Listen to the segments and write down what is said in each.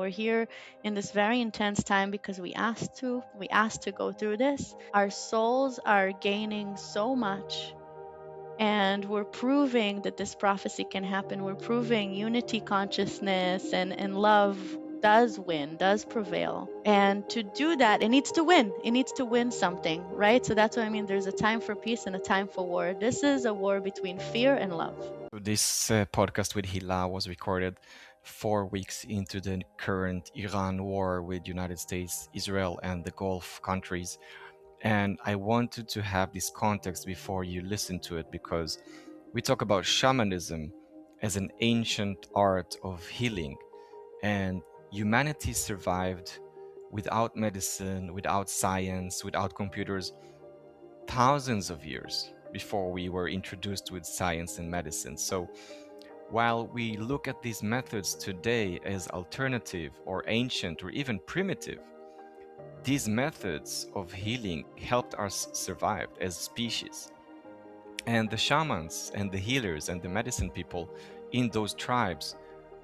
we're here in this very intense time because we asked to. We asked to go through this. Our souls are gaining so much, and we're proving that this prophecy can happen. We're proving unity consciousness and love does win, does prevail. And to do that, it needs to win. It needs to win something, right? So that's what I mean. There's a time for peace and a time for war. This is a war between fear and love. This podcast with Hila was recorded 4 weeks into the current Iran war with United States, Israel, and the Gulf countries. And I wanted to have this context before you listen to it because we talk about shamanism as an ancient art of healing, and humanity survived without medicine, without science, without computers, thousands of years before we were introduced with science and medicine. So while we look at these methods today as alternative or ancient or even primitive, these methods of healing helped us survive as a species. And the shamans and the healers and the medicine people in those tribes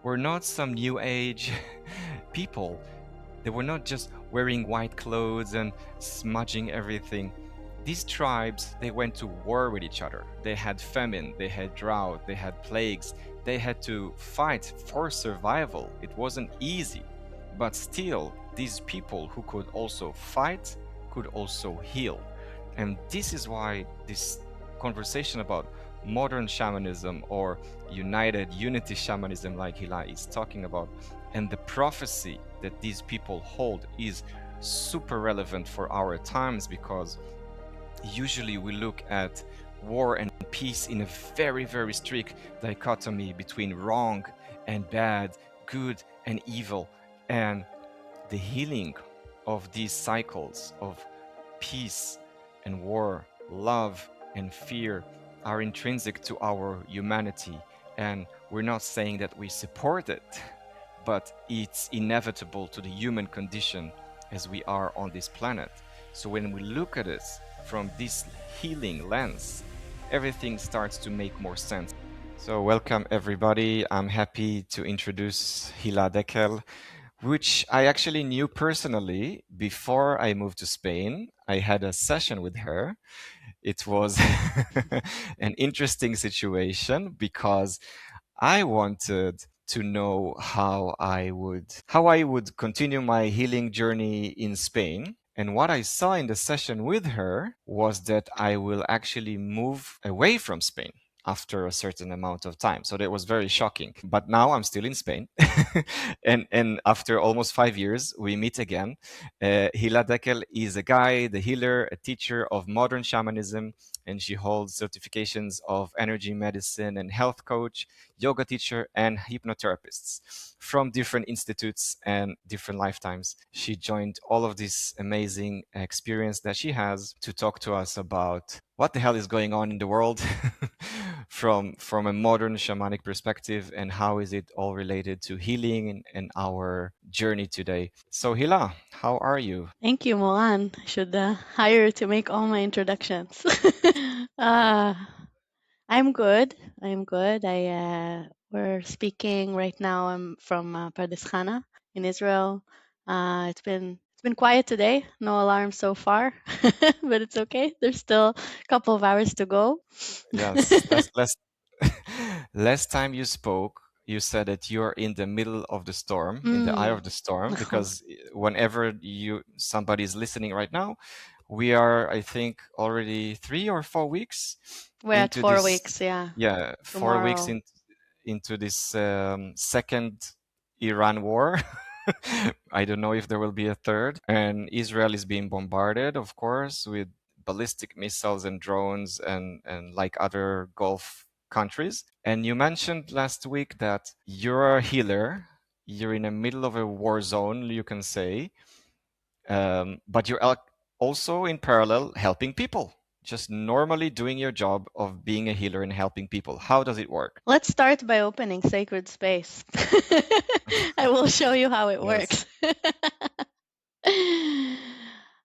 were not some new age people. They were not just wearing white clothes and smudging everything. These tribes, they went to war with each other. They had famine, they had drought, they had plagues. They had to fight for survival. It wasn't easy. But still, these people who could also fight could also heal. And this is why this conversation about modern shamanism or united unity shamanism, like Hila is talking about, and the prophecy that these people hold is super relevant for our times, because usually we look at war and peace in a very, very strict dichotomy between wrong and bad, good and evil. And the healing of these cycles of peace and war, love and fear are intrinsic to our humanity. And we're not saying that we support it, but it's inevitable to the human condition as we are on this planet. So when we look at it from this healing lens, everything starts to make more sense. So welcome everybody. I'm happy to introduce Hila Dekel, which I actually knew personally before I moved to Spain. I had a session with her. It was an interesting situation because I wanted to know how I would continue my healing journey in Spain. And what I saw in the session with her was that I will actually move away from Spain after a certain amount of time. So that was very shocking. But now I'm still in Spain. and after almost 5 years, we meet again. Hila Dekel is a guide, a healer, a teacher of modern shamanism, and she holds certifications of energy medicine and health coach, yoga teacher, and hypnotherapists from different institutes and different lifetimes. She joined all of this amazing experience that she has to talk to us about what the hell is going on in the world from a modern shamanic perspective, and how is it all related to healing and our journey today. So Hila, how are you? Thank you, Moran. I should hire to make all my introductions. uh, I'm good. I'm good. We're speaking right now. I'm from Pardes Khana in Israel. It's been quiet today. No alarms so far, but it's okay. There's still a couple of hours to go. Yes, last time you spoke, you said that you're in the middle of the storm, in the eye Mm. of the storm, because whenever somebody's listening right now, we are, I think, already 3 or 4 weeks We're at into 4 weeks. Yeah, 4 weeks tomorrow. into this second Iran war. I don't know if there will be a third. And Israel is being bombarded, of course, with ballistic missiles and drones and like other Gulf countries. And you mentioned last week that you're a healer. You're in the middle of a war zone, you can say, but you're also in parallel helping people, just normally doing your job of being a healer and helping people. How does it work? Let's start by opening sacred space. I will show you how it Yes. works.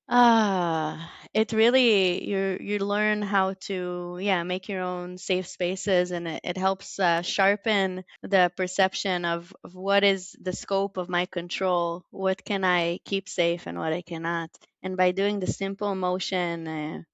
Ah, it really you learn how to, yeah, make your own safe spaces, and it helps sharpen the perception of what is the scope of my control, what can I keep safe and what I cannot. And by doing the simple motion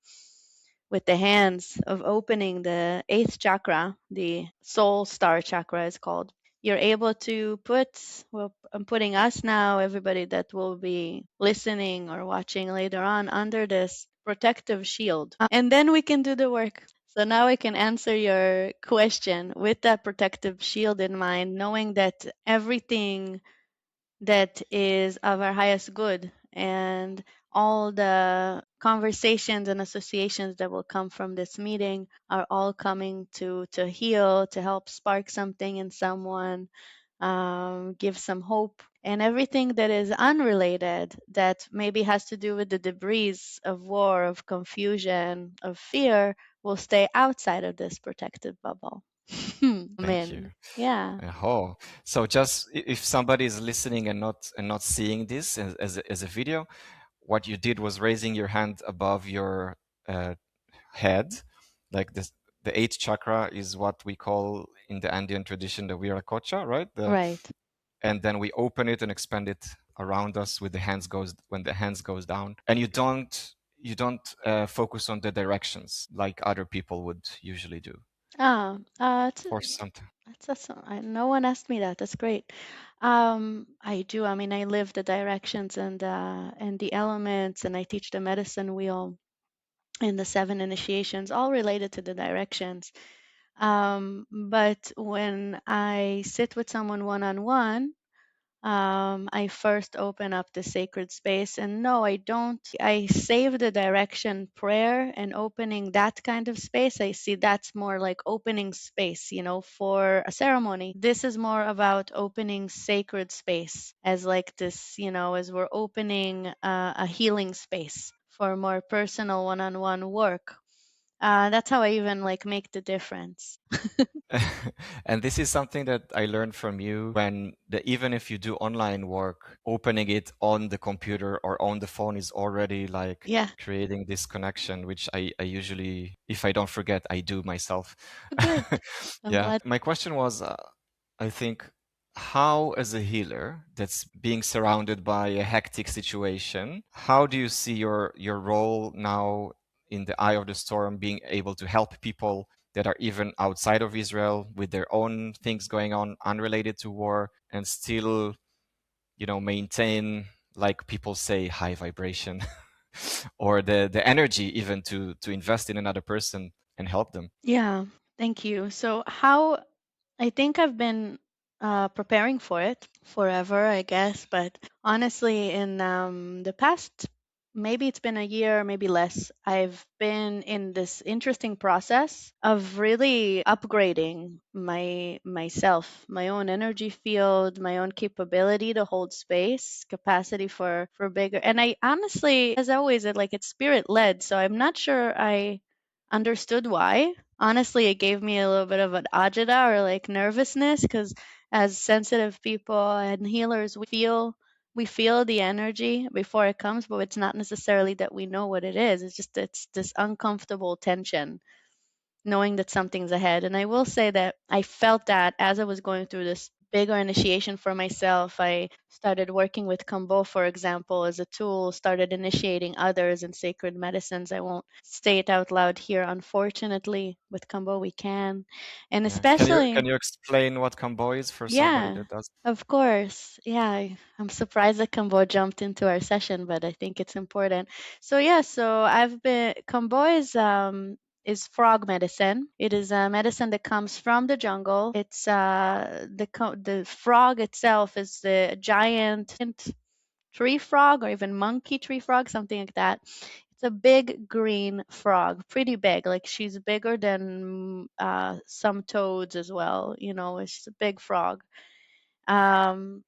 with the hands of opening the eighth chakra, the soul star chakra is called, you're able to put, well, I'm putting us now, everybody that will be listening or watching later on, under this protective shield. And then we can do the work. So now I can answer your question with that protective shield in mind, knowing that everything that is of our highest good, and all the conversations and associations that will come from this meeting are all coming to heal, to help spark something in someone, give some hope. And everything that is unrelated, that maybe has to do with the debris of war, of confusion, of fear, will stay outside of this protected bubble. Thank you. Amen. Yeah. Oh, so just if somebody is listening and not seeing this as a video, what you did was raising your hand above your uh, head, like this. The eighth chakra is what we call in the Andean tradition the Viracocha, right? Right. And then we open it and expand it around us with the hands goes when the hands goes down, and you don't focus on the directions like other people would usually do It's or something. that's no one asked me that. That's great. I do. I mean, I live the directions and the elements, and I teach the medicine wheel and the seven initiations, all related to the directions. But when I sit with someone one on one, I first open up the sacred space. And no, I don't. I save the direction prayer and opening that kind of space. I see that's more like opening space, for a ceremony. This is more about opening sacred space as like this, as we're opening a healing space for more personal one on one work. That's how I even like make the difference. And this is something that I learned from you when even if you do online work, opening it on the computer or on the phone is already like Yeah, creating this connection, which I usually, if I don't forget, I do myself. good. I'm Yeah. glad. My question was, I think, how, as a healer that's being surrounded by a hectic situation, how do you see your role now in the eye of the storm, being able to help people that are even outside of Israel with their own things going on unrelated to war and still, maintain, like people say, high vibration or the energy even to invest in another person and help them. Yeah, thank you. So, how I think I've been preparing for it forever, I guess. But honestly, in the past, maybe it's been a year, maybe less, I've been in this interesting process of really upgrading myself, my own energy field, my own capability to hold space, capacity for bigger. And I honestly, as always, it's spirit led. So I'm not sure I understood why. Honestly, it gave me a little bit of an agita or like nervousness, because as sensitive people and healers, we feel the energy before it comes, but it's not necessarily that we know what it is. It's just it's this uncomfortable tension, knowing that something's ahead. And I will say that I felt that as I was going through this bigger initiation for myself. I started working with Kambo, for example, as a tool, started initiating others in sacred medicines. I won't say it out loud here, unfortunately. With Kambo, we can. And Yeah. Can especially, you explain what Kambo is for somebody yeah, that does? of course. Yeah, I'm surprised that Kambo jumped into our session, but I think it's important. So yeah, so Kambo is frog medicine. It is a medicine that comes from the jungle. It's the frog itself is the giant tree frog or even monkey tree frog, something like that. It's a big green frog, pretty big. Like she's bigger than some toads as well. It's a big frog. Um,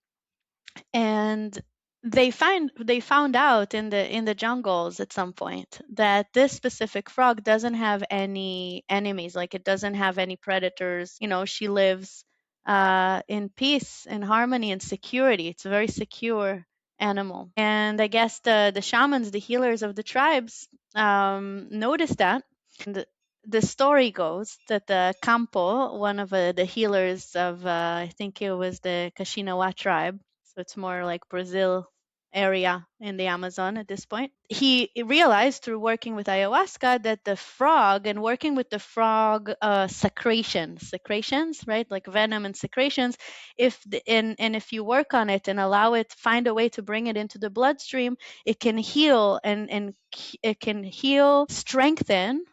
and they found out in the jungles at some point that this specific frog doesn't have any enemies, like it doesn't have any predators. She lives in peace and harmony and security. It's a very secure animal. And I guess the shamans, the healers of the tribes, noticed that. And the story goes that the Kampo, one of the healers of, I think it was the Kashinawa tribe, so it's more like Brazil area in the Amazon at this point. He realized through working with ayahuasca that the frog and working with the frog secretions, right, like venom and secretions, and if you work on it and allow it, find a way to bring it into the bloodstream, it can heal and it can heal, strengthen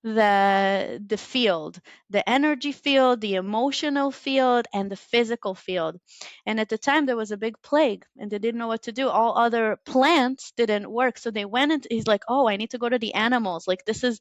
the field, the energy field, the emotional field, and the physical field. And at the time there was a big plague and they didn't know what to do. All other plants didn't work, so they went into, he's like, oh, I need to go to the animals. Like this is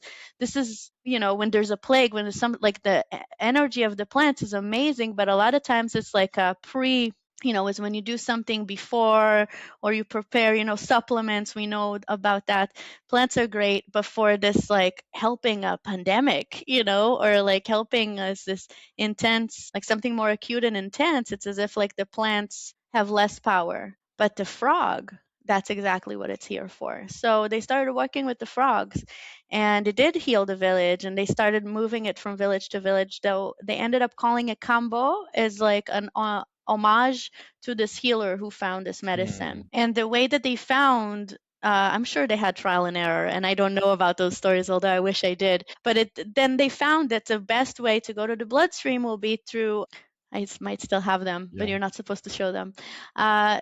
when there's a plague, when there's some, like, the energy of the plants is amazing, but a lot of times it's like a pre, is when you do something before, or you prepare, supplements. We know about that. Plants are great, but for this, like, helping a pandemic, or like helping us this intense, like something more acute and intense, it's as if like the plants have less power. But the frog, that's exactly what it's here for. So they started working with the frogs, and it did heal the village, and they started moving it from village to village, though they ended up calling it Kambo, as like an homage to this healer who found this medicine. Mm. And the way that they found, I'm sure they had trial and error, and I don't know about those stories, although I wish I did. But then they found that the best way to go to the bloodstream will be through. I might still have them, but Yeah. you're not supposed to show them. Uh,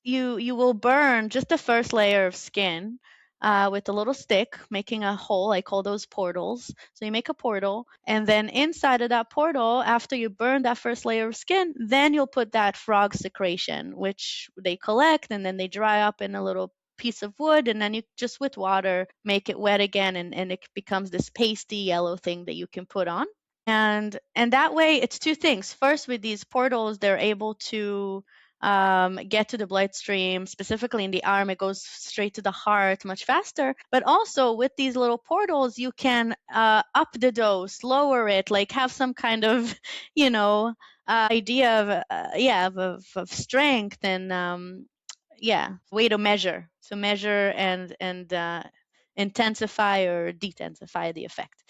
you will burn just the first layer of skin with a little stick, making a hole. I call those portals. So you make a portal, and then inside of that portal, after you burn that first layer of skin, then you'll put that frog secretion, which they collect, and then they dry up in a little piece of wood, and then you just, with water, make it wet again, and it becomes this pasty yellow thing that you can put on. And that way, it's two things. First, with these portals, they're able to get to the bloodstream, specifically in the arm. It goes straight to the heart much faster. But also with these little portals, you can up the dose, lower it, like have some kind of, you know, idea of, of strength, and way to measure and intensify or detensify the effect.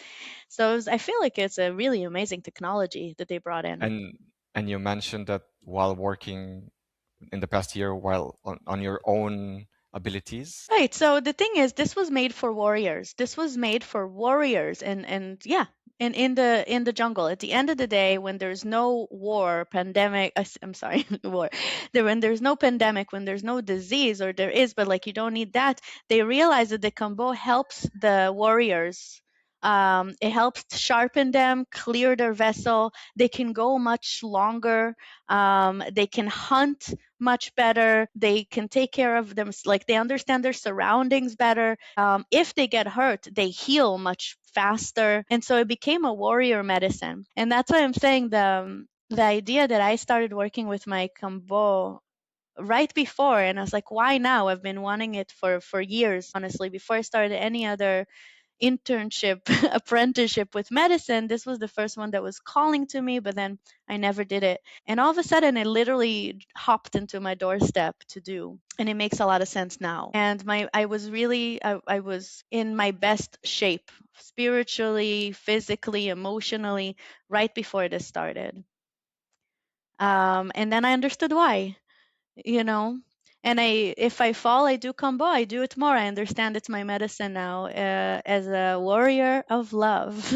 So I feel like it's a really amazing technology that they brought in. And you mentioned that while working in the past year, while on your own abilities. Right. So the thing is, this was made for warriors. This was made for warriors, and yeah, in the jungle. At the end of the day, when there's no war, pandemic, I'm sorry, war. When there's no pandemic, when there's no disease, or there is, but like you don't need that. They realize that the Kambo helps the warriors. It helps to sharpen them, clear their vessel. They can go much longer. They can hunt much better. They can take care of them, like they understand their surroundings better. If they get hurt, they heal much faster. And so it became a warrior medicine. And that's why I'm saying the idea that I started working with my Kambo right before, and I was like, why now? I've been wanting it for years, honestly. Before I started any other internship, apprenticeship with medicine, this was the first one that was calling to me, but then I never did it. And all of a sudden, it literally hopped into my doorstep to do. And it makes a lot of sense now. And I was in my best shape, spiritually, physically, emotionally, right before this started. And then I understood why, you know and if I fall, I do Kambo, I do it more. I understand it's my medicine now, as a warrior of love.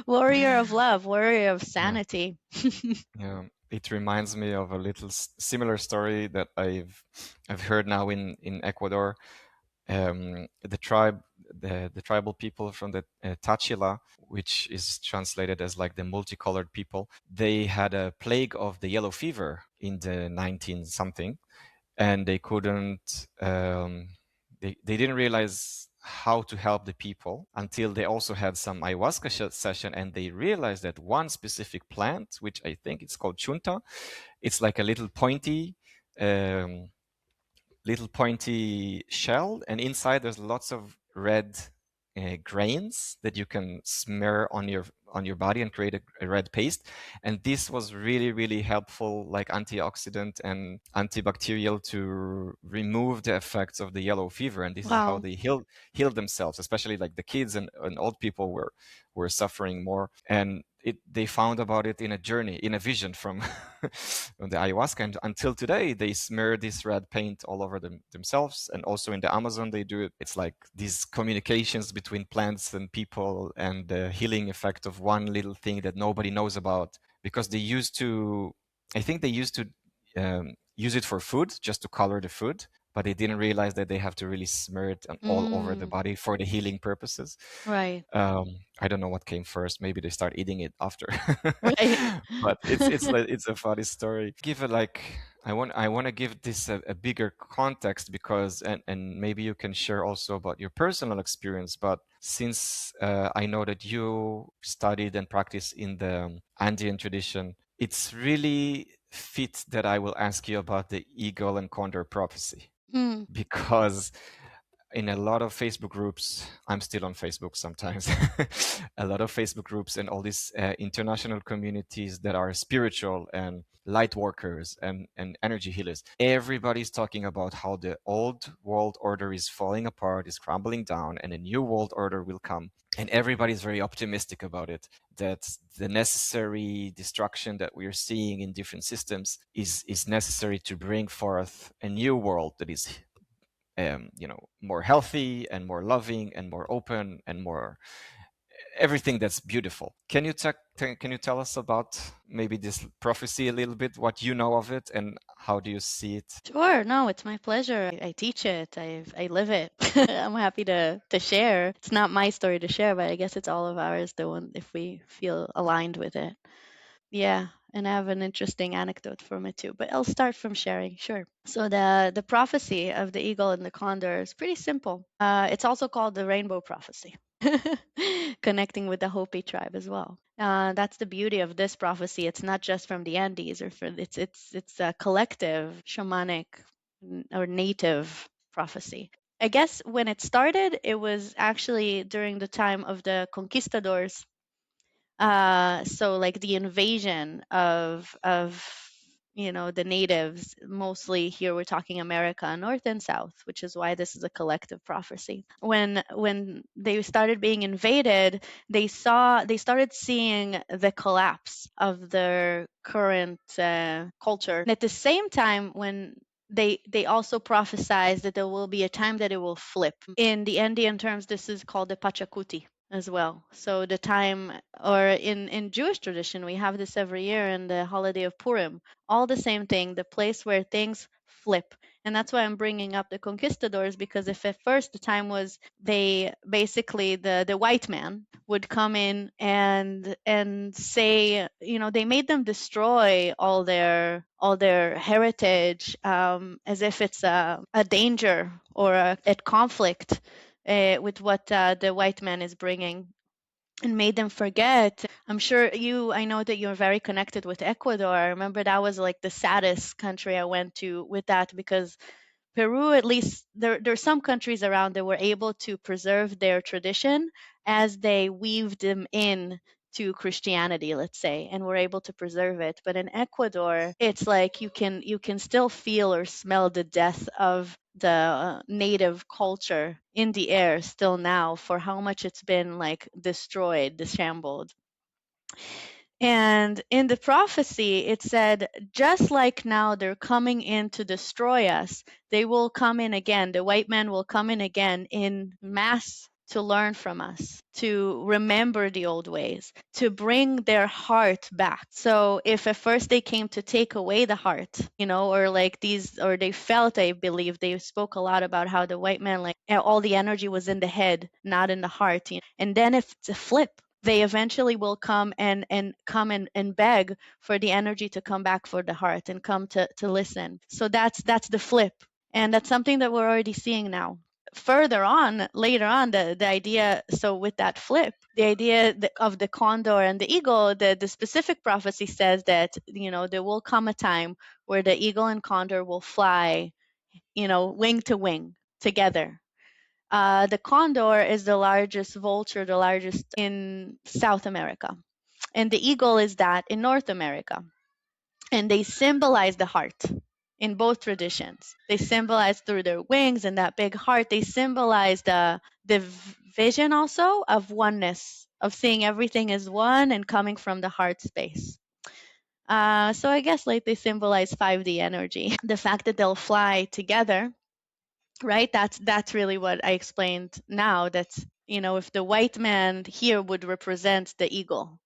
Warrior of love, warrior of Yeah. sanity. Yeah, it reminds me of a little similar story that I've heard now in Ecuador. The tribe, the tribal people from the Tachila, which is translated as like the multicolored people, they had a plague of the yellow fever in the 19 something, and they couldn't they didn't realize how to help the people until they also had some ayahuasca session, and they realized that one specific plant, which I think it's called chunta, it's like a little pointy shell, and inside there's lots of red grains that you can smear on your body and create a red paste. And this was really, really helpful, like antioxidant and antibacterial, to remove the effects of the yellow fever. And this is how Wow. they healed themselves, especially like the kids and old people were suffering more. And they found about it in a journey, in a vision from the ayahuasca. And until today, they smear this red paint all over themselves. And also in the Amazon, they do it. It's like these communications between plants and people, and the healing effect of one little thing that nobody knows about, because I think they used to use it for food, just to color the food, but they didn't realize that they have to really smear it all over the Mm, body for the healing purposes. right. I don't know what came first. Maybe they start eating it after. Right. But it's a funny story. Give it like I want to give this a bigger context, because and maybe you can share also about your personal experience. But since I know that you studied and practiced in the Andean tradition, it's really fit that I will ask you about the Eagle and Condor prophecy, Mm, because in a lot of Facebook groups, I'm still on Facebook sometimes, a lot of Facebook groups and all these international communities that are spiritual and light workers and energy healers, everybody's talking about how the old world order is falling apart, is crumbling down, and a new world order will come. And everybody's very optimistic about it, that the necessary destruction that we are seeing in different systems is necessary to bring forth a new world that is more healthy and more loving and more open and more everything that's beautiful. Can you tell us about maybe this prophecy a little bit, what you know of it, and how do you see it? sure. No, it's my pleasure. I teach it. I live it. I'm happy to share. It's not my story to share, but I guess it's all of ours, the one if we feel aligned with it. Yeah, and I have an interesting anecdote from it too, but I'll start from sharing. Sure. So the prophecy of the eagle and the condor is pretty simple. It's also called the rainbow prophecy, connecting with the Hopi tribe as well. That's the beauty of this prophecy. It's not just from the Andes, or it's a collective shamanic or native prophecy. I guess when it started, it was actually during the time of the conquistadors, so like the invasion of the natives, mostly here we're talking America, north and south, which is why this is a collective prophecy. When they started being invaded, they started seeing the collapse of their current culture. And at the same time, when they also prophesied that there will be a time that it will flip. In the Andean terms, this is called the Pachacuti as well. So the time, or in Jewish tradition, we have this every year in the holiday of Purim. All the same thing, the place where things flip. And that's why I'm bringing up the conquistadors, because if at first the time was they basically the white man would come in and say, they made them destroy all their heritage, as if it's a danger or at conflict with what the white man is bringing, and made them forget. I know that you're very connected with Ecuador. I remember that was like the saddest country I went to with that, because Peru, at least there's some countries around that were able to preserve their tradition as they weaved them in to Christianity, let's say, and were able to preserve it. But in Ecuador, it's like you can still feel or smell the death of the native culture in the air still now, for how much it's been like destroyed, dishambled. And in the prophecy, it said, just like now they're coming in to destroy us, they will come in again. The white man will come in again in mass to learn from us, to remember the old ways, to bring their heart back. So if at first they came to take away the heart, or like these, or they felt, I believe, they spoke a lot about how the white man, like all the energy was in the head, not in the heart. And then if it's a flip, they eventually will come and come and beg for the energy to come back for the heart and come to listen. So that's the flip. And that's something that we're already seeing now. Further on, later on, the idea, so with that flip, the idea of the condor and the eagle, the specific prophecy says that, there will come a time where the eagle and condor will fly, wing to wing together, The condor is the largest vulture, the largest in South America. And the eagle is that in North America. And they symbolize the heart in both traditions. They symbolize through their wings and that big heart. They symbolize the vision also of oneness, of seeing everything as one and coming from the heart space. So I guess like they symbolize 5D energy. The fact that they'll fly together, right? That's really what I explained now. That's, if the white man here would represent the eagle,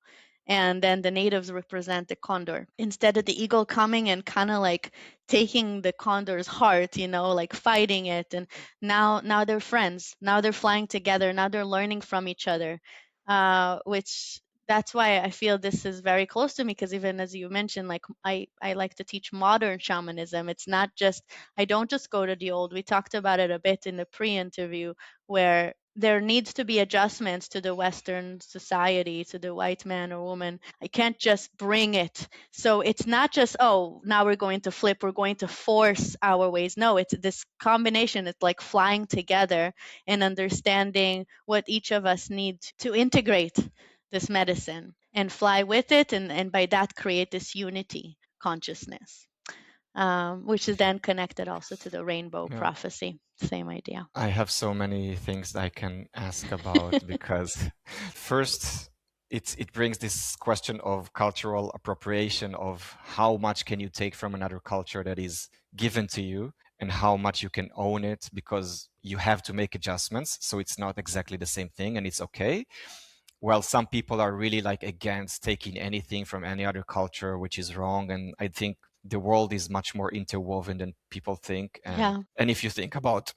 and then the natives represent the condor. Instead of the eagle coming and kind of like taking the condor's heart, like fighting it, and now they're friends. Now they're flying together. Now they're learning from each other, which that's why I feel this is very close to me, because even as you mentioned, like I like to teach modern shamanism. It's not just, I don't just go to the old. We talked about it a bit in the pre-interview, where there needs to be adjustments to the Western society, to the white man or woman. I can't just bring it. So it's not just, oh, now we're going to flip, we're going to force our ways. No, it's this combination. It's like flying together and understanding what each of us need to integrate this medicine and fly with it. And by that, create this unity consciousness, which is then connected also to the rainbow Yeah. prophecy. Same idea. I have so many things I can ask about because first it brings this question of cultural appropriation, of how much can you take from another culture that is given to you and how much you can own it, because you have to make adjustments, so it's not exactly the same thing, and it's okay. Well, some people are really like against taking anything from any other culture, which is wrong. And I think the world is much more interwoven than people think. And Yeah. and if you think about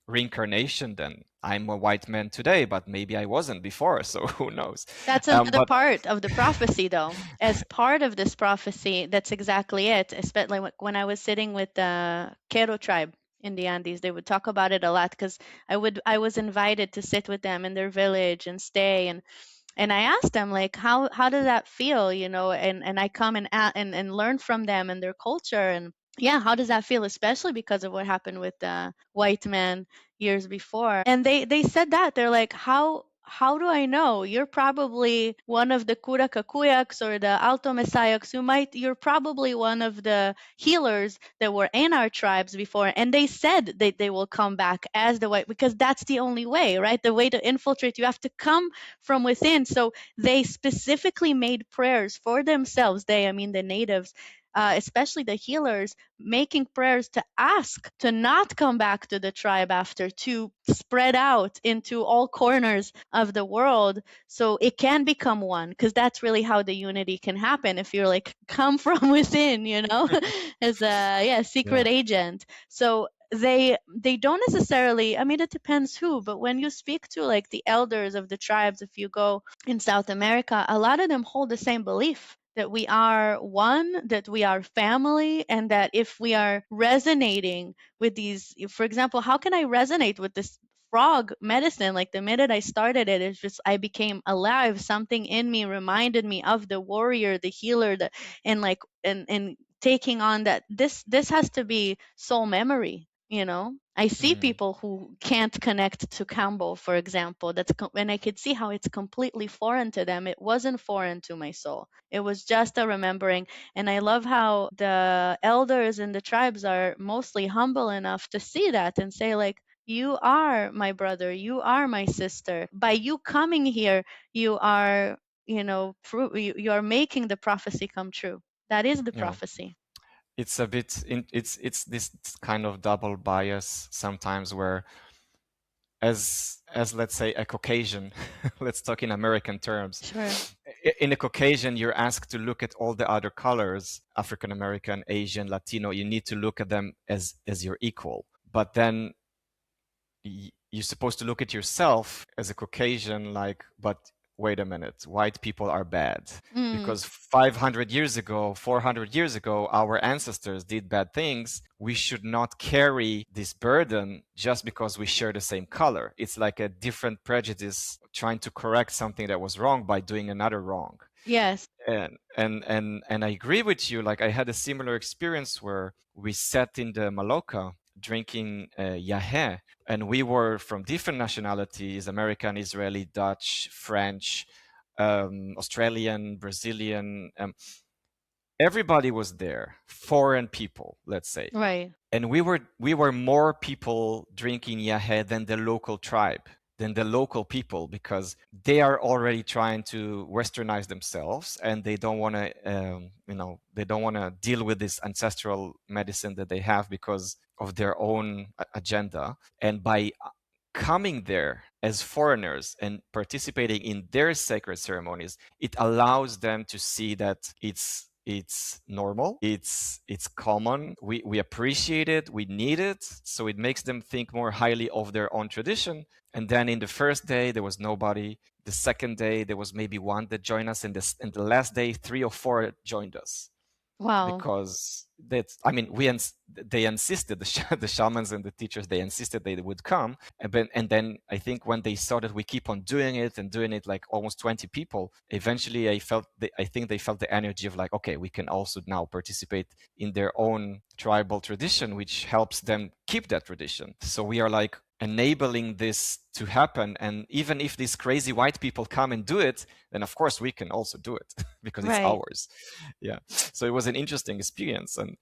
reincarnation, then I'm a white man today, but maybe I wasn't before. So who knows? That's another But part of the prophecy, though. As part of this prophecy, that's exactly it. Especially when I was sitting with the Quero tribe in the Andes, they would talk about it a lot, because I was invited to sit with them in their village and stay, and I asked them like, how does that feel, and I come and learn from them and their culture, and yeah, how does that feel, especially because of what happened with the white man years before. And they said that they're like, how do I know? You're probably one of the Kurakakuyaks or the Alto Messiahs. You're probably one of the healers that were in our tribes before. And they said that they will come back as the white, because that's the only way, right? The way to infiltrate, you have to come from within. So they specifically made prayers for themselves. I mean, the natives, especially the healers, making prayers to ask to not come back to the tribe after, to spread out into all corners of the world so it can become one, because that's really how the unity can happen, if you're like, come from within, as a, yeah, yeah, secret agent. So they don't necessarily, I mean, it depends who, but when you speak to like the elders of the tribes, if you go in South America, a lot of them hold the same belief that we are one, that we are family, and that if we are resonating with these, for example, how can I resonate with this frog medicine? Like the minute I started it, it's just, I became alive. Something in me reminded me of the warrior, the healer, and like, and taking on that, this has to be soul memory. I see mm, people who can't connect to Kambo, for example. And I could see how it's completely foreign to them. It wasn't foreign to my soul. It was just a remembering. And I love how the elders in the tribes are mostly humble enough to see that and say, like, you are my brother, you are my sister. By you coming here, you are, you are making the prophecy come true. That is the yeah. prophecy. It's a bit it's this kind of double bias sometimes, where as let's say a Caucasian, let's talk in American terms. Sure. In a Caucasian, you're asked to look at all the other colors, African American, Asian, Latino. You need to look at them as your equal. But then you're supposed to look at yourself as a Caucasian, like, but wait a minute, white people are bad. Mm, Because 500 years ago, 400 years ago, our ancestors did bad things. We should not carry this burden just because we share the same color. It's like a different prejudice trying to correct something that was wrong by doing another wrong. yes. And I agree with you. Like, I had a similar experience where we sat in the Maloka drinking Yahé, and we were from different nationalities: American, Israeli, Dutch, French, Australian, Brazilian. Everybody was there, foreign people, let's say. Right. And we were more people drinking Yahé than the local tribe, than the local people, because they are already trying to westernize themselves, and they don't want to they don't want to deal with this ancestral medicine that they have because of their own agenda. And by coming there as foreigners and participating in their sacred ceremonies, it allows them to see that it's normal, it's common, we appreciate it, we need it. So it makes them think more highly of their own tradition. And then in the first day there was nobody, the second day there was maybe one that joined us, and the last day 3 or 4 joined us, Wow. because that, I mean, they insisted, the shamans and the teachers, they insisted they would come. And then I think when they saw that we keep on doing it and doing it, like almost 20 people, eventually I think they felt the energy of like, okay, we can also now participate in their own tribal tradition, which helps them keep that tradition. So we are like enabling this to happen. And even if these crazy white people come and do it, then of course we can also do it because it's Right. ours. Yeah. So it was an interesting experience. And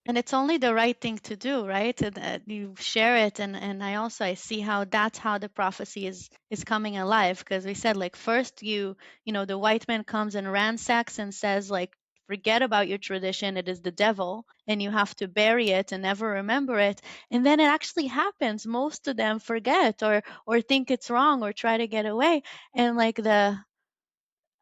And it's only the right thing to do, right? And you share it, and I see how that's how the prophecy is coming alive, because we said like first the white man comes and ransacks and says like forget about your tradition, it is the devil, and you have to bury it and never remember it. And then it actually happens. Most of them forget or think it's wrong or try to get away. And like the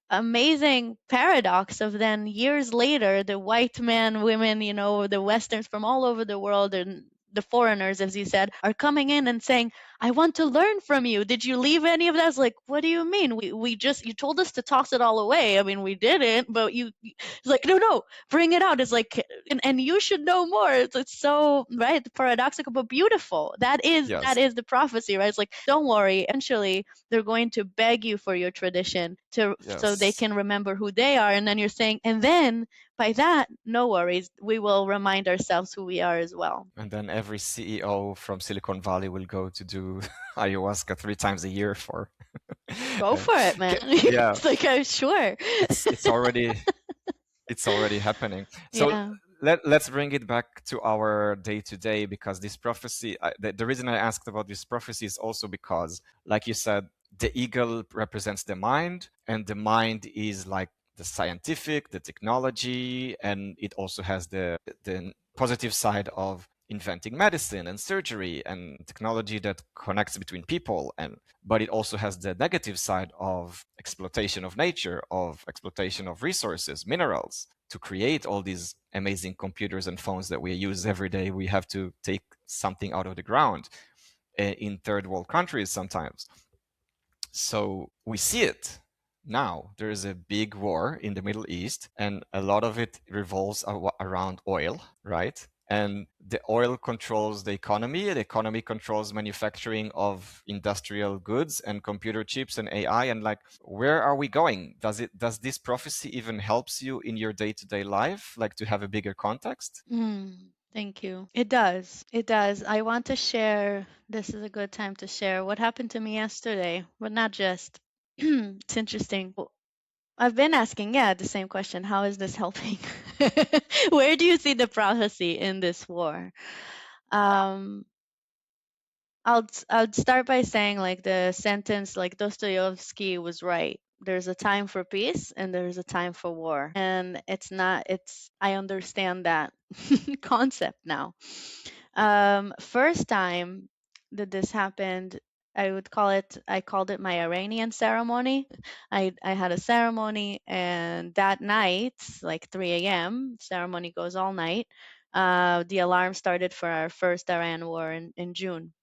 amazing paradox of then years later the white men, women, the westerns from all over the world, and the foreigners, as you said, are coming in and saying, I want to learn from you. Did you leave any of that? It's like, what do you mean? We just, you told us to toss it all away. I mean, we didn't, but it's like, no, no, bring it out. It's like, and you should know more. It's so, right, paradoxical but beautiful. That yes, is the prophecy, right? It's like, don't worry, eventually they're going to beg you for your tradition so they yes. can remember who they are. And then you're saying, and then by that, no worries, we will remind ourselves who we are as well. And then every CEO from Silicon Valley will go to do ayahuasca 3 times a year for. Go uh, for it, man. yeah, It's like, I'm sure. it's already happening. So Yeah. let's bring it back to our day to day, because this prophecy, the reason I asked about this prophecy is also because, like you said, the eagle represents the mind, and the mind is like the scientific, the technology, and it also has the positive side of inventing medicine and surgery and technology that connects between people. And but it also has the negative side of exploitation of nature, of exploitation of resources, minerals, to create all these amazing computers and phones that we use every day. We have to take something out of the ground in third world countries sometimes. So we see it now. There is a big war in the Middle East, and a lot of it revolves around oil, right? And the oil controls the economy. The economy controls manufacturing of industrial goods and computer chips and AI. And like, where are we going? Does this prophecy even helps you in your day-to-day life, like to have a bigger context? Thank you. It does. It does. I want to share. This is a good time to share what happened to me yesterday, but not just. It's interesting. I've been asking, yeah, the same question. How is this helping? Where do you see the prophecy in this war? Um, I'll start by saying like the sentence like Dostoevsky was right. There's a time for peace and there's a time for war. And it's I understand that concept now. First time that this happened, I called it my Iranian ceremony. I had a ceremony, and that night, like 3 a.m., ceremony goes all night. The alarm started for our first Iran war in June.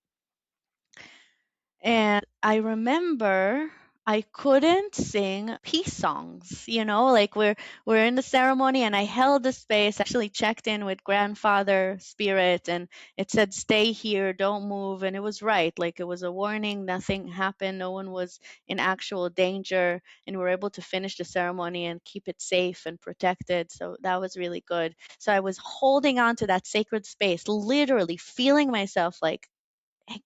And I remember I couldn't sing peace songs, like we're in the ceremony and I held the space. I actually checked in with grandfather spirit and it said stay here, don't move, and it was right. Like it was a warning, nothing happened, no one was in actual danger, and we were able to finish the ceremony and keep it safe and protected. So that was really good. So I was holding on to that sacred space, literally feeling myself like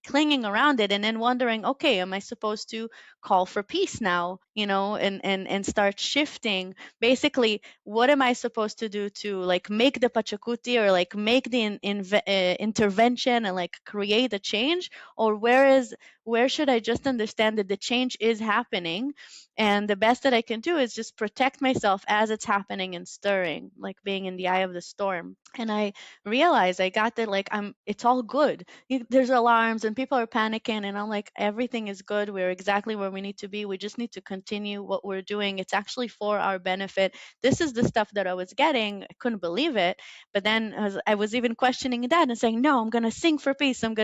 clinging around it and then wondering, okay, am I supposed to call for peace now, and start shifting. Basically, what am I supposed to do to like make the pachakuti, or like make the intervention and like create a change? Or where should I just understand that the change is happening, and the best that I can do is just protect myself as it's happening and stirring, like being in the eye of the storm. And I realized I got that, like, it's all good. There's alarms and people are panicking, and I'm like, everything is good, we're exactly where we need to be, we just need to continue what we're doing, it's actually for our benefit. This is the stuff that I was getting, I couldn't believe it. But then I was even questioning that and saying, no, I'm going to sing for peace, and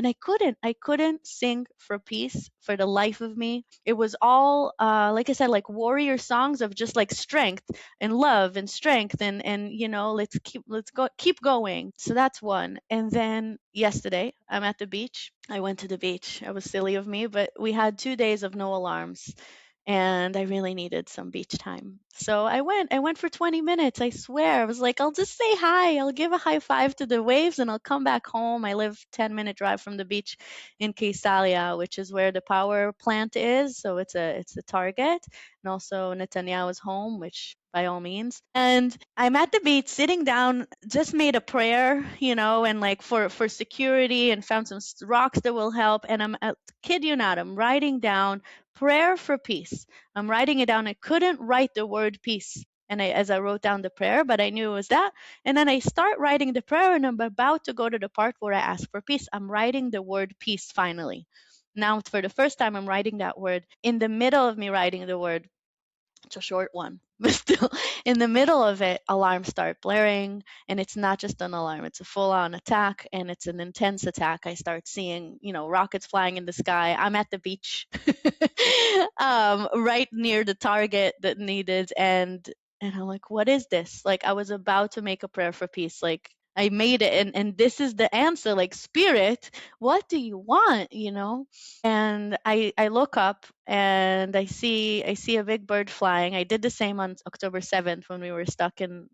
I couldn't sing for peace for the life of me. It was all like I said, like warrior songs of just like strength and love and strength, and let's keep going. So that's one. And then yesterday I'm at the beach. I went to the beach. It was silly of me, but we had 2 days of no alarms, and I really needed some beach time. So I went for 20 minutes. I swear. I was like, I'll just say hi. I'll give a high five to the waves and I'll come back home. I live 10-minute drive from the beach in Casalia, which is where the power plant is. So it's a target. And also Netanyahu's home, which by all means. And I'm at the beach sitting down, just made a prayer, and like for security, and found some rocks that will help. And kid you not, I'm writing down prayer for peace. I'm writing it down. I couldn't write the word peace. And as I wrote down the prayer, but I knew it was that. And then I start writing the prayer, and I'm about to go to the part where I ask for peace. I'm writing the word peace finally. Now, for the first time, I'm writing that word. In the middle of me writing the word, it's a short one, but still, in the middle of it, alarms start blaring, and it's not just an alarm, it's a full on attack, and it's an intense attack. I start seeing, rockets flying in the sky. I'm at the beach, right near the target that needed, and I'm like, what is this? Like, I was about to make a prayer for peace. Like, I made it, and this is the answer. Like, spirit, what do you want, And I look up and I see a big bird flying. I did the same on October 7th when we were stuck in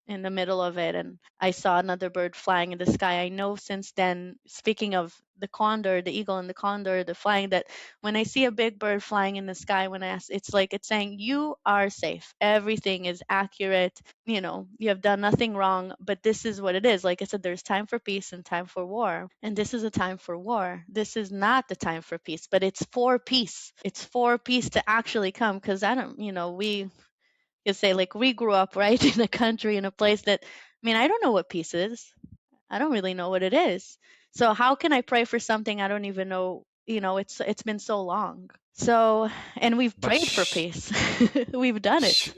the middle of it, and I saw another bird flying in the sky. I know since then, speaking of the condor, the eagle and the condor, the flying, that when I see a big bird flying in the sky, when I ask, it's like it's saying you are safe. Everything is accurate. You have done nothing wrong, but this is what it is. Like I said, there's time for peace and time for war. And this is a time for war. This is not the time for peace, but it's for peace. It's for peace to actually come. Because I don't, we could say, like, we grew up, right, in a country, in a place that, I mean, I don't know what peace is. I don't really know what it is. So how can I pray for something I don't even know? It's been so long. So, and we've But prayed for peace. We've done it. sh-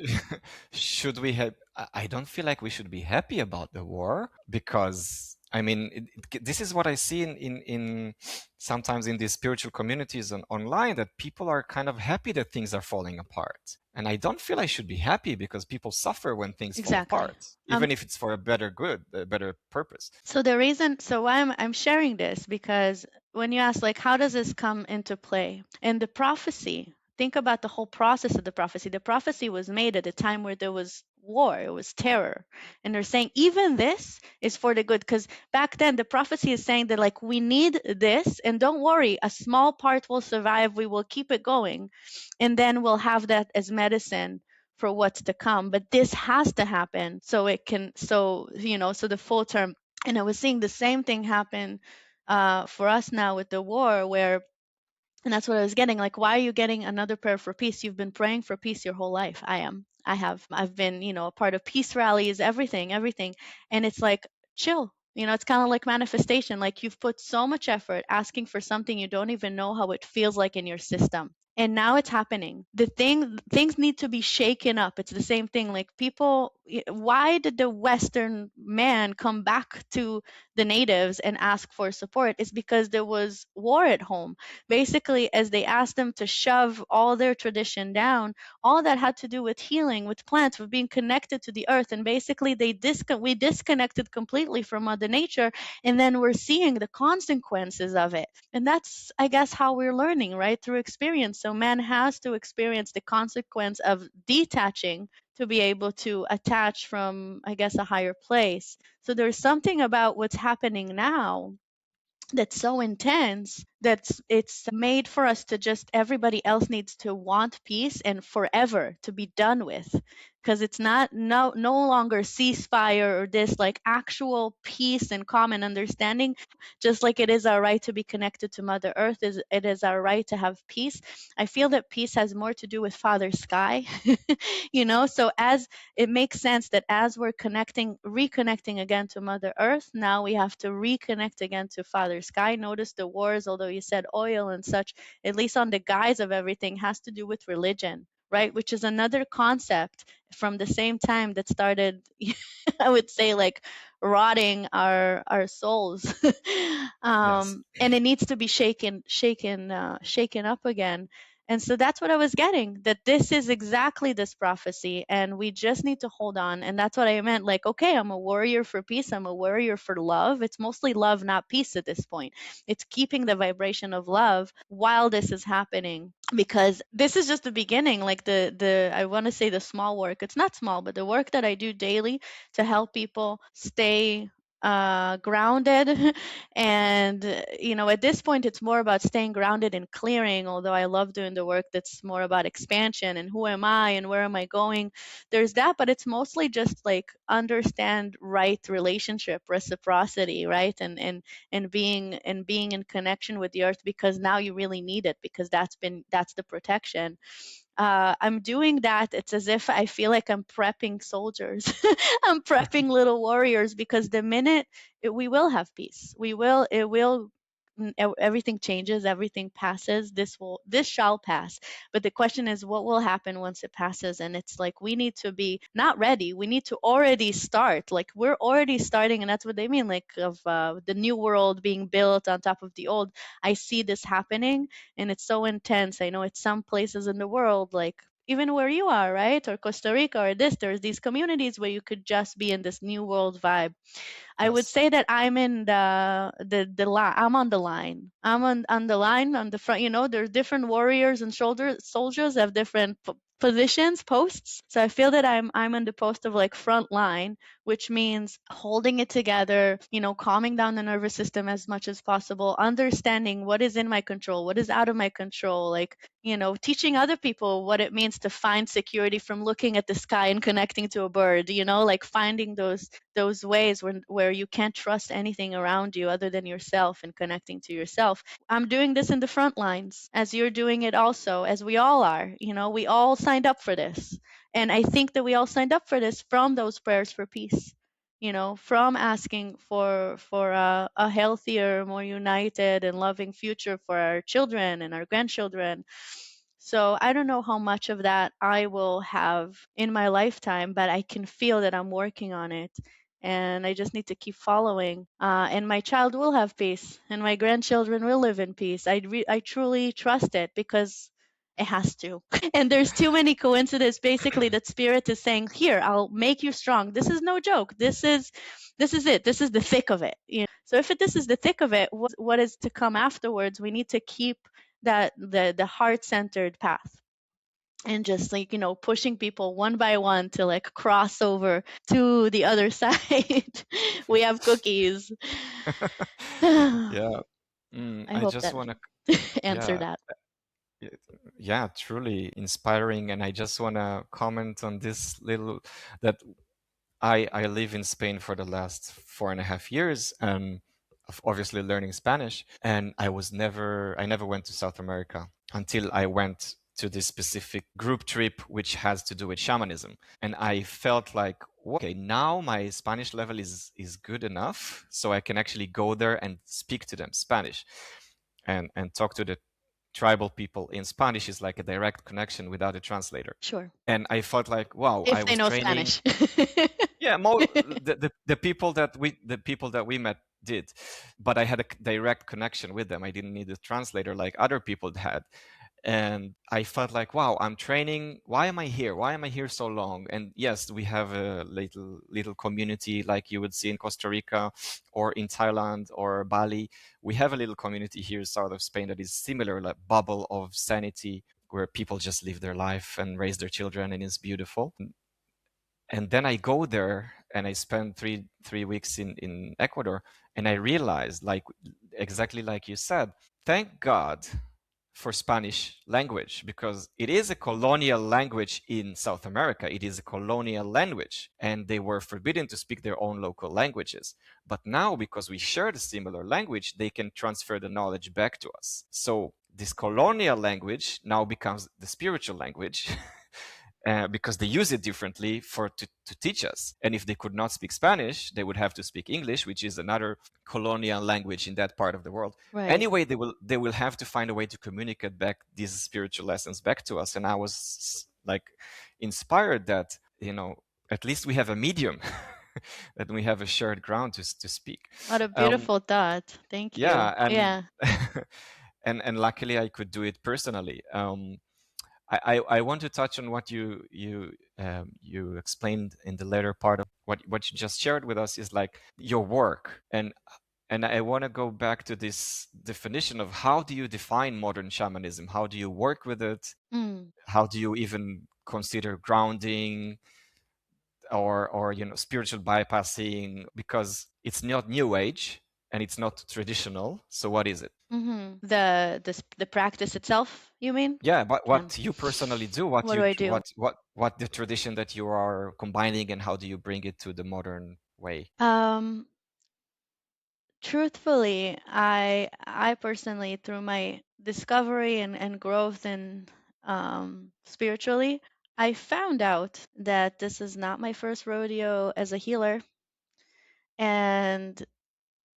should we have? I don't feel like we should be happy about the war, because I mean, this is what I see in sometimes in these spiritual communities online, that people are kind of happy that things are falling apart. And I don't feel I should be happy, because people suffer when things fall Exactly. apart, Um, even if it's for a better good, a better purpose. So the reason, so why I'm sharing this, because when you ask, like, how does this come into play? And the prophecy, think about the whole process of the prophecy. The prophecy was made at a time where there was war, it was terror. And they're saying even this is for the good. Because back then the prophecy is saying that, like, we need this, and don't worry, a small part will survive, we will keep it going. And then we'll have that as medicine for what's to come. But this has to happen so it can, so the full term. And I was seeing the same thing happen for us now with the war, where, and that's what I was getting. Like, why are you getting another prayer for peace? You've been praying for peace your whole life. I am. I have. I've been, a part of peace rallies, everything, everything. And it's like, chill. It's kind of like manifestation. Like, you've put so much effort asking for something you don't even know how it feels like in your system. And now it's happening. Things need to be shaken up. It's the same thing. Like, people, why did the Western man come back to the natives and ask for support? Is because there was war at home. Basically, as they asked them to shove all their tradition down, all that had to do with healing, with plants, with being connected to the earth. And basically, we disconnected completely from Mother Nature, and then we're seeing the consequences of it. And that's, I guess, how we're learning, right? Through experience. So man has to experience the consequence of detaching to be able to attach from, I guess, a higher place. So there's something about what's happening now that's so intense that's it's made for us to just, everybody else needs to want peace and forever to be done with, because it's not, no longer ceasefire or this, like actual peace and common understanding. Just like it is our right to be connected to Mother Earth, is it is our right to have peace. I feel that peace has more to do with Father Sky. So as it makes sense that as we're reconnecting again to Mother Earth, now we have to reconnect again to Father Sky. Notice the wars, although you said oil and such, at least on the guise of everything, has to do with religion, right? Which is another concept from the same time that started, I would say, like rotting our souls. Yes. And it needs to be shaken up again. And so that's what I was getting, that this is exactly this prophecy, and we just need to hold on. And that's what I meant. Like, okay, I'm a warrior for peace, I'm a warrior for love. It's mostly love, not peace at this point. It's keeping the vibration of love while this is happening, because this is just the beginning. Like the I want to say the small work. It's not small, but the work that I do daily to help people stay grounded. And at this point it's more about staying grounded and clearing, although I love doing the work that's more about expansion and who am I and where am I going. There's that, but it's mostly just like understand right relationship, reciprocity, right? And being in connection with the earth, because now you really need it, because that's the protection. I'm doing that. It's as if I feel like I'm prepping soldiers. I'm prepping little warriors, because the minute we will have peace, it will. Everything changes, everything passes. This shall pass. But the question is, what will happen once it passes? And it's like we need to be not ready. We need to already start. Like we're already starting, and that's what they mean. Like of the new world being built on top of the old. I see this happening, and it's so intense. I know it's some places in the world, like even where you are, right? Or Costa Rica or this, there's these communities where you could just be in this new world vibe. I would Yes. say that I'm in the line. I'm on the line. I'm on the line on the front. There's different warriors and soldiers have different positions, posts. So I feel that I'm on the post of like front line, which means holding it together. Calming down the nervous system as much as possible, understanding what is in my control, what is out of my control, like teaching other people what it means to find security from looking at the sky and connecting to a bird, like finding those ways where you can't trust anything around you other than yourself and connecting to yourself. I'm doing this in the front lines as you're doing it also, as we all are. We all signed up for this. And I think that we all signed up for this from those prayers for peace. From asking for a healthier, more united and loving future for our children and our grandchildren. So I don't know how much of that I will have in my lifetime, but I can feel that I'm working on it. And I just need to keep following. And my child will have peace, and my grandchildren will live in peace. I truly trust it, because it has to. And there's too many coincidences, basically, that spirit is saying, here, I'll make you strong. This is no joke. This is it. This is the thick of it. So if this is the thick of it, what is to come afterwards? We need to keep that the heart-centered path, and just like pushing people one by one to like cross over to the other side. We have cookies. I Yeah. I hope just that want to, answered yeah, that. y- yeah, truly inspiring. And I just want to comment on this little that I live in Spain for the last 4.5 years, obviously learning Spanish. And I never went to South America until I went to this specific group trip, which has to do with shamanism. And I felt like, okay, now my Spanish level is good enough, so I can actually go there and speak to them Spanish and talk to the tribal people in Spanish is like a direct connection without a translator. Sure. And I felt like, wow, I If they was know training. Spanish. Yeah, the people that we met did, but I had a direct connection with them. I didn't need a translator like other people had. And I felt like, wow, I'm training. Why am I here? Why am I here so long? And yes, we have a little community like you would see in Costa Rica or in Thailand or Bali. We have a little community here south of Spain that is similar, like bubble of sanity, where people just live their life and raise their children, and it's beautiful. And then I go there and I spend three weeks in Ecuador, and I realized, like exactly like you said, thank God for Spanish language, because it is a colonial language in South America. It is a colonial language, and they were forbidden to speak their own local languages. But now, because we share the similar language, they can transfer the knowledge back to us. So this colonial language now becomes the spiritual language. Because they use it differently to teach us. And if they could not speak Spanish, they would have to speak English, which is another colonial language in that part of the world. Right. Anyway, they will have to find a way to communicate back these spiritual lessons back to us. And I was like inspired that, at least we have a medium, that we have a shared ground to speak. What a Um, beautiful thought. Thank you. yeah, and Yeah. and luckily I could do it personally. I want to touch on what you explained in the later part of what you just shared with us, is like your work. And I want to go back to this definition of, how do you define modern shamanism? How do you work with it? Mm. How do you even consider grounding or spiritual bypassing? Because it's not new age and it's not traditional. So what is it? The practice itself, you mean? Yeah, but Can. what you personally do, What do I do? what the tradition that you are combining, and how do you bring it to the modern way? Um, Truthfully, I personally, through my discovery and growth and spiritually, I found out that this is not my first rodeo as a healer, and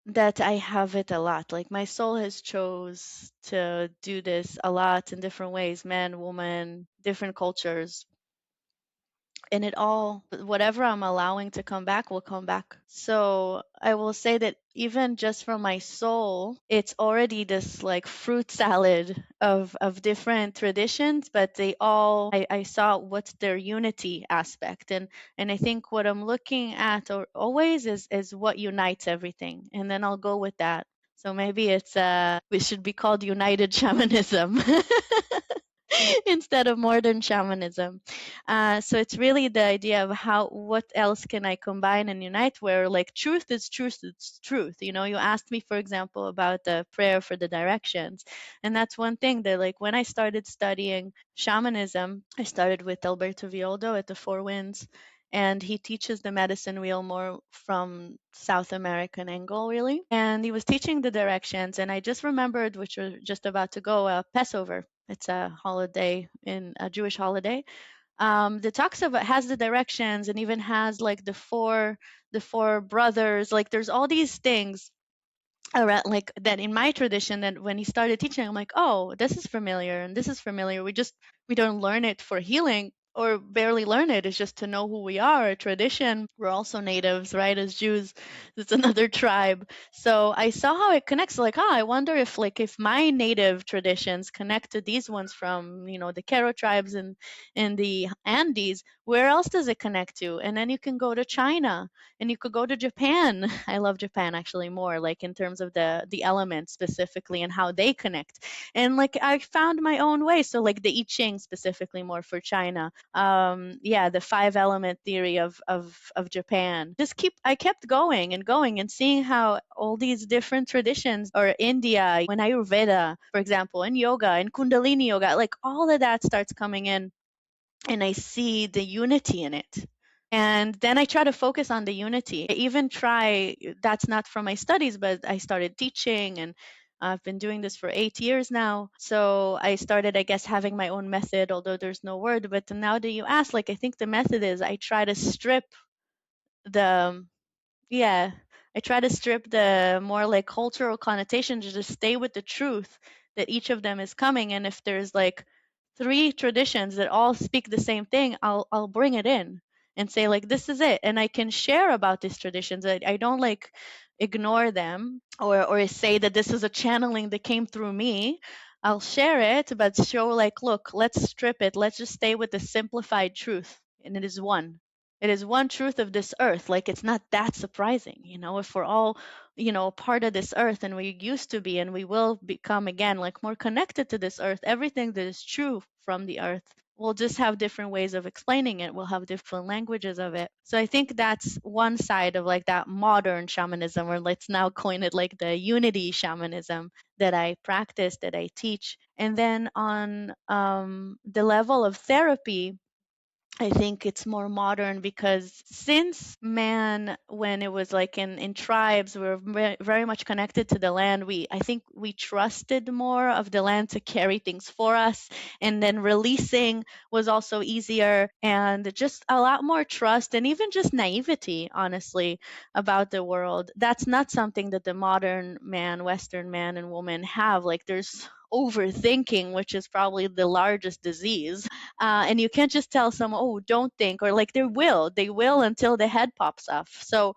that I have it a lot. Like my soul has chose to do this a lot in different ways, man, woman, different cultures, and it all, whatever I'm allowing to come back will come back. So I will say that even just from my soul, it's already this like fruit salad of different traditions, but they all, I saw what's their unity aspect. And I think what I'm looking at always is what unites everything, and then I'll go with that. So maybe it should be called United Shamanism instead of modern shamanism. So it's really the idea of what else can I combine and unite, where like truth is truth, it's truth. You asked me, for example, about the prayer for the directions. And that's one thing that, like, when I started studying shamanism, I started with Alberto Violdo at the Four Winds. And he teaches the medicine wheel more from South American angle, really. And he was teaching the directions, and I just remembered, which was just about to go, Passover. It's a holiday, in a Jewish holiday, that talks about, has the directions, and even has like the four brothers. Like there's all these things around, like that in my tradition, that when he started teaching, I'm like, oh, this is familiar and this is familiar. We don't learn it for healing, or barely learn it. It's just to know who we are, a tradition. We're also natives, right? As Jews, it's another tribe. So I saw how it connects. Like, I wonder if my native traditions connect to these ones from, the Karo tribes and in the Andes. Where else does it connect to? And then you can go to China, and you could go to Japan. I love Japan actually more, like in terms of the elements specifically and how they connect. And like I found my own way. So like the I Ching specifically more for China. Yeah, the five element theory of Japan. I kept going and going and seeing how all these different traditions, or India, when Ayurveda, for example, and yoga and Kundalini yoga, like all of that starts coming in, and I see the unity in it. And then I try to focus on the unity. I even try, that's not from my studies, but I started teaching, and I've been doing this for 8 years now. So I started, I guess, having my own method, although there's no word. But now that you ask, like, I think the method is I try to strip the, yeah, I try to strip the more like cultural connotation to just stay with the truth, that each of them is coming. And if there's like three traditions that all speak the same thing, I'll bring it in and say like this is it, and I can share about these traditions. I don't like ignore them or say that this is a channeling that came through me. I'll share it, but show like, look, let's strip it. Let's just stay with the simplified truth, and it is one. It is one truth of this earth. Like it's not that surprising, if we're all, part of this earth, and we used to be, and we will become again like more connected to this earth. Everything that is true from the earth, we'll just have different ways of explaining it. We'll have different languages of it. So I think that's one side of like that modern shamanism, or let's now coin it like the unity shamanism that I practice, that I teach. And then on the level of therapy, I think it's more modern because since man, when it was like in tribes, we were very much connected to the land. I think we trusted more of the land to carry things for us. And then releasing was also easier, and just a lot more trust and even just naivety, honestly, about the world. That's not something that the modern man, Western man and woman have. Like there's overthinking, which is probably the largest disease, and you can't just tell someone, oh, don't think, or like they will until the head pops off. So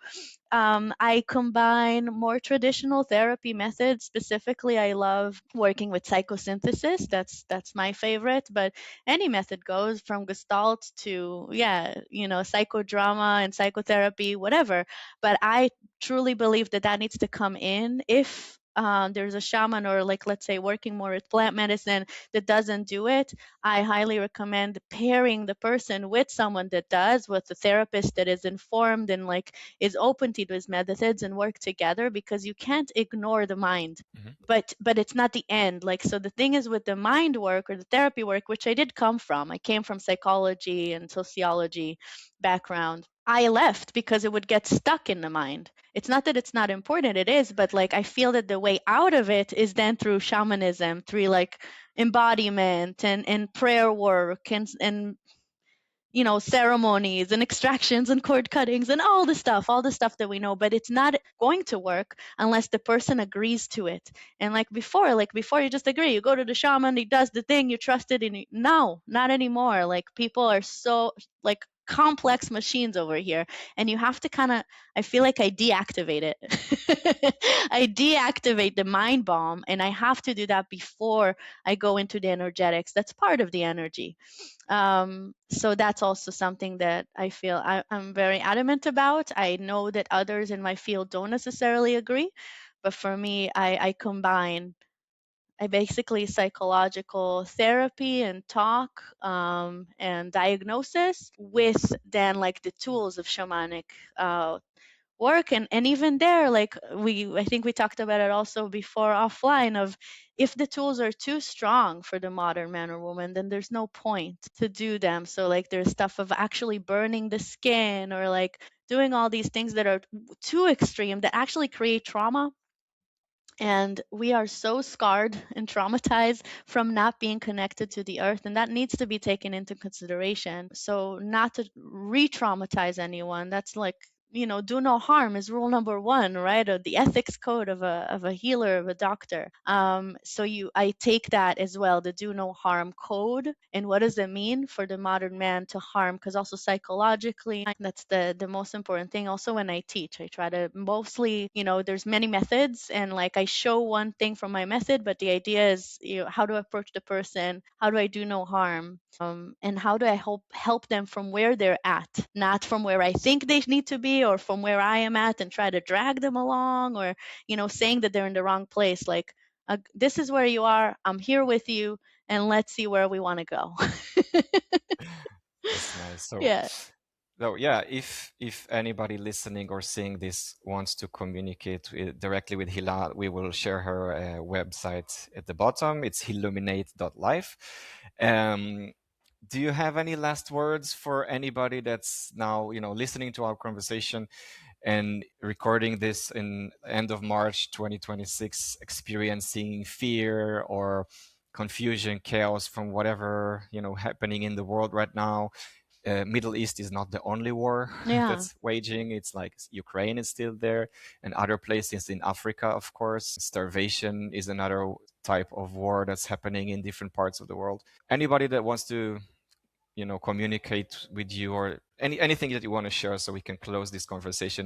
I combine more traditional therapy methods. Specifically, I love working with psychosynthesis. That's my favorite, but any method goes, from Gestalt to, yeah, psychodrama and psychotherapy, whatever. But I truly believe that that needs to come in if there's a shaman, or like, let's say, working more with plant medicine that doesn't do it. I highly recommend pairing the person with someone that does, with a therapist that is informed and like is open to those methods, and work together, because you can't ignore the mind. Mhm. But it's not the end. Like, so the thing is, with the mind work or the therapy work, which I did come from, I came from psychology and sociology background. I left because it would get stuck in the mind. It's not that it's not important, it is, but like I feel that the way out of it is then through shamanism, through like embodiment and prayer work and ceremonies and extractions and cord cuttings and all the stuff that we know. But it's not going to work unless the person agrees to it. And like before you just agree, you go to the shaman, he does the thing, you trust it, and no, not anymore. Like people are so like complex machines over here, and you have to kind of, I feel like I deactivate it. I deactivate the mind bomb, and I have to do that before I go into the energetics. That's part of the energy. So that's also something that I feel I'm very adamant about. I know that others in my field don't necessarily agree, but for me, I basically psychological therapy and talk, and diagnosis with then like the tools of shamanic work. And even there, like I think we talked about it also before offline, of if the tools are too strong for the modern man or woman, then there's no point to do them. So like there's stuff of actually burning the skin, or like doing all these things that are too extreme, that actually create trauma. And we are so scarred and traumatized from not being connected to the earth, and that needs to be taken into consideration. So, not to re traumatize anyone, that's like, do no harm is rule number one, right? Or the ethics code of a healer, of a doctor. I take that as well, the do no harm code. And what does it mean for the modern man to harm? Because also psychologically, that's the most important thing. Also, when I teach, I try to mostly, there's many methods, and like I show one thing from my method, but the idea is, how to approach the person, how do I do no harm, and how do I help them from where they're at, not from where I think they need to be, or from where I am at, and try to drag them along, or saying that they're in the wrong place. Like, this is where you are. I'm here with you, and let's see where we want to go. That's nice. Yeah. So yeah, if anybody listening or seeing this wants to communicate directly with Hila, we will share her website at the bottom. It's illuminate.life. Um, do you have any last words for anybody that's now, listening to our conversation and recording this in end of March 2026, experiencing fear or confusion, chaos from whatever, happening in the world right now? Middle East is not the only war Yeah. that's waging. It's like Ukraine is still there, and other places in Africa, of course. Starvation is another type of war that's happening in different parts of the world. Anybody that wants to, communicate with you, or anything that you want to share, so we can close this conversation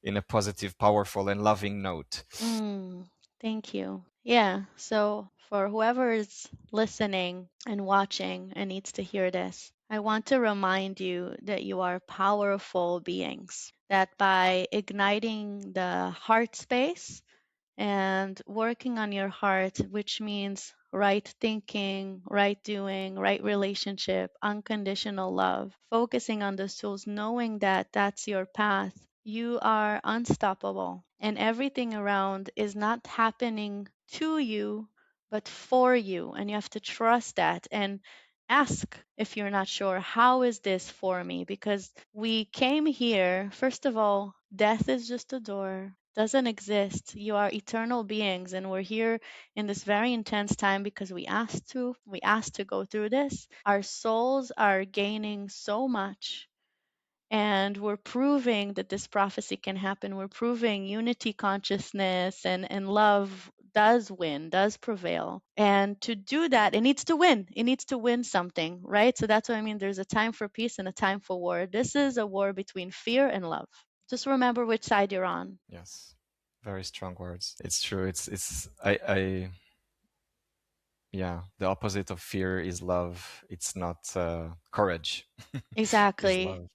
in a positive, powerful, and loving note. Mm, thank you. Yeah. So, for whoever is listening and watching and needs to hear this, I want to remind you that you are powerful beings, that by igniting the heart space and working on your heart, which means right thinking, right doing, right relationship, unconditional love, focusing on those tools, knowing that that's your path, you are unstoppable. And everything around is not happening to you, but for you. And you have to trust that and ask if you're not sure, how is this for me? Because we came here, first of all, death is just a door, doesn't exist. You are eternal beings, and we're here in this very intense time because we asked to. We asked to go through this. Our souls are gaining so much, and we're proving that this prophecy can happen. We're proving unity consciousness and love does win, does prevail. And to do that, it needs to win. It needs to win something, right? So that's what I mean. There's a time for peace and a time for war. This is a war between fear and love. Just remember which side you're on. Yes, very strong words. It's true. I yeah, the opposite of fear is love. It's not courage. Is Exactly. love.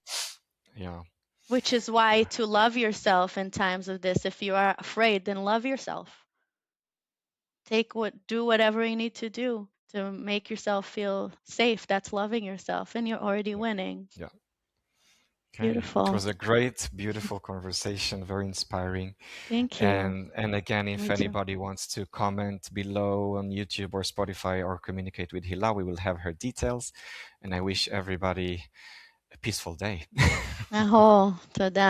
Yeah. Which is why to love yourself in times of this, if you are afraid, then love yourself. Do whatever you need to do to make yourself feel safe. That's loving yourself, and you're already Yeah. winning. Yeah. Okay. It Beautiful. was a great, beautiful conversation, very inspiring. Thank you. And again, if Me too. anybody wants to comment below on YouTube or Spotify or communicate with Hila, we will have her details. And I wish everybody a peaceful day. אהו, תודה.